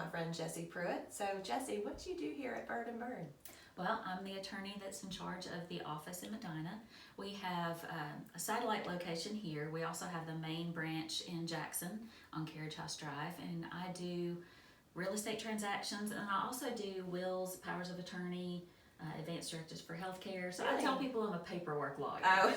my friend Jessi Pruett. So Jessi, what do you do here at Byrd Byrd? Well, I'm the attorney that's in charge of the office in Medina. We have a satellite location here. We also have the main branch in Jackson on Carriage House Drive, and I do real estate transactions, and I also do wills, powers of attorney, advanced directives for healthcare. So I tell people I'm a paperwork lawyer. Oh.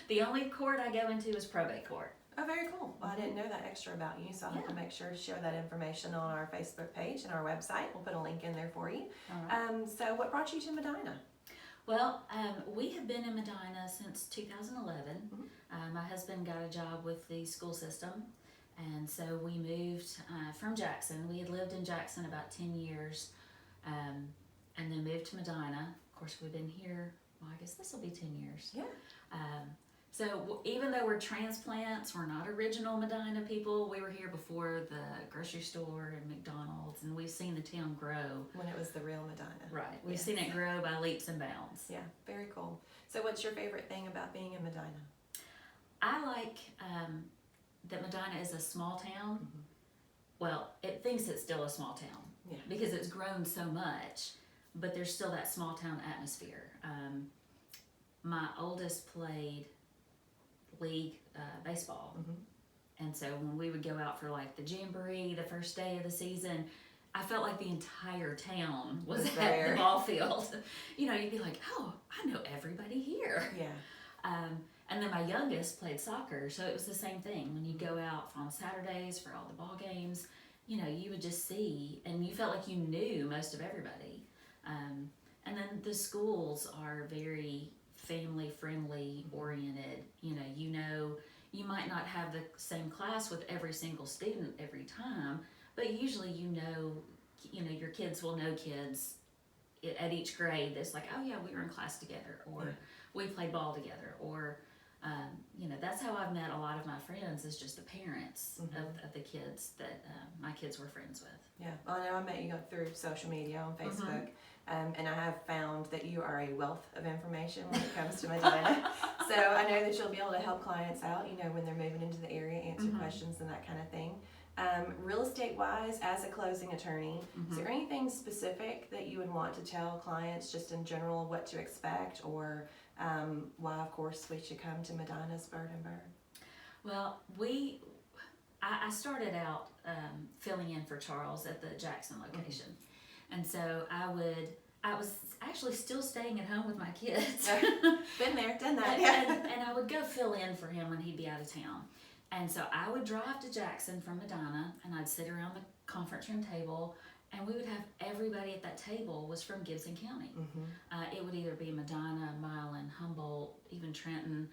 The only court I go into is probate court. Oh, very cool. Well, I didn't know that extra about you, so I'll have to make sure to share that information on our Facebook page and our website. We'll put a link in there for you. All right. So what brought you to Medina? Well, we have been in Medina since 2011. My husband got a job with the school system, and so we moved from Jackson. We had lived in Jackson about 10 years, and then moved to Medina. Of course, we've been here, well, I guess this will be 10 years. Yeah. So even though we're transplants, we're not original Medina people. We were here before the grocery store and McDonald's, and we've seen the town grow. When it was the real Medina. Right. We've seen it grow by leaps and bounds. Yeah, very cool. So what's your favorite thing about being in Medina? I like that Medina is a small town. Well, it thinks it's still a small town because it's grown so much, but there's still that small town atmosphere. My oldest played league baseball, and so when we would go out for like the jamboree the first day of the season, I felt like the entire town was at the ball field. You know, you'd be like, oh, I know everybody here. Yeah. And then my youngest played soccer, so it was the same thing. When you go out on Saturdays for all the ball games, you know, you would just see, and you felt like you knew most of everybody. And then the schools are very family friendly oriented. You know, you might not have the same class with every single student every time, but usually you know, your kids will know kids at each grade that's like, oh yeah, we were in class together, or we played ball together, or that's how I've met a lot of my friends, is just the parents of the kids that my kids were friends with. Yeah, well, I know I met you through social media on Facebook, and I have found that you are a wealth of information when it comes to Medina. So I know that you'll be able to help clients out, when they're moving into the area, answer questions and that kind of thing. Real estate wise, as a closing attorney, is there anything specific that you would want to tell clients, just in general, what to expect, or why, of course, we should come to Medina's Byrd Byrd? Well, I started out filling in for Charles at the Jackson location, and so I was actually still staying at home with my kids. Been there, done that. And I would go fill in for him when he'd be out of town. And so I would drive to Jackson from Medina, and I'd sit around the conference room table, and we would have everybody at that table was from Gibson County. It would either be Medina, Milan, Humboldt, even Trenton,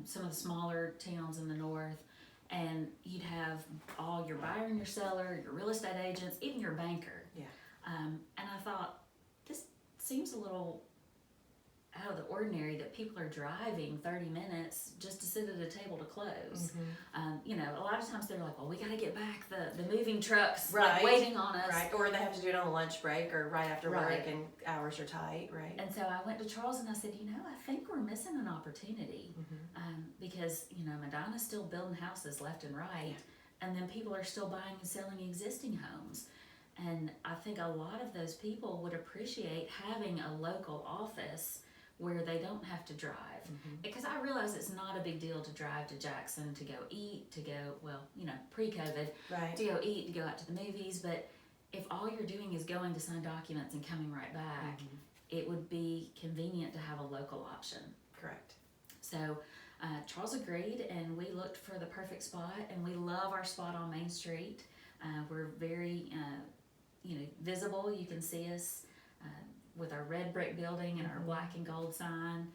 some of the smaller towns in the north. And you'd have all your buyer and your seller, your real estate agents, even your banker. Yeah. And I thought, this seems a little out of the ordinary that people are driving 30 minutes just to sit at a table to close. A lot of times they're like, well, we got to get back, the moving trucks like waiting on us. Right, or they have to do it on a lunch break or right after work, and hours are tight, right? And so I went to Charles and I said, I think we're missing an opportunity, because, Medina's still building houses left and right, and then people are still buying and selling existing homes. And I think a lot of those people would appreciate having a local office where they don't have to drive. Because I realize it's not a big deal to drive to Jackson to go eat, to go, pre-COVID, to go eat, to go out to the movies. But if all you're doing is going to sign documents and coming right back, it would be convenient to have a local option. Correct. So Charles agreed, and we looked for the perfect spot, and we love our spot on Main Street. We're very, visible. You can see us with our red brick building and our black and gold sign.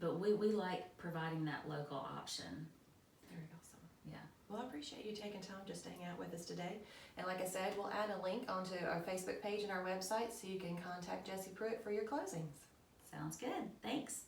But we like providing that local option. Very awesome. Yeah. Well, I appreciate you taking time just to hang out with us today. And like I said, we'll add a link onto our Facebook page and our website so you can contact Jessi Pruett for your closings. Sounds good. Thanks.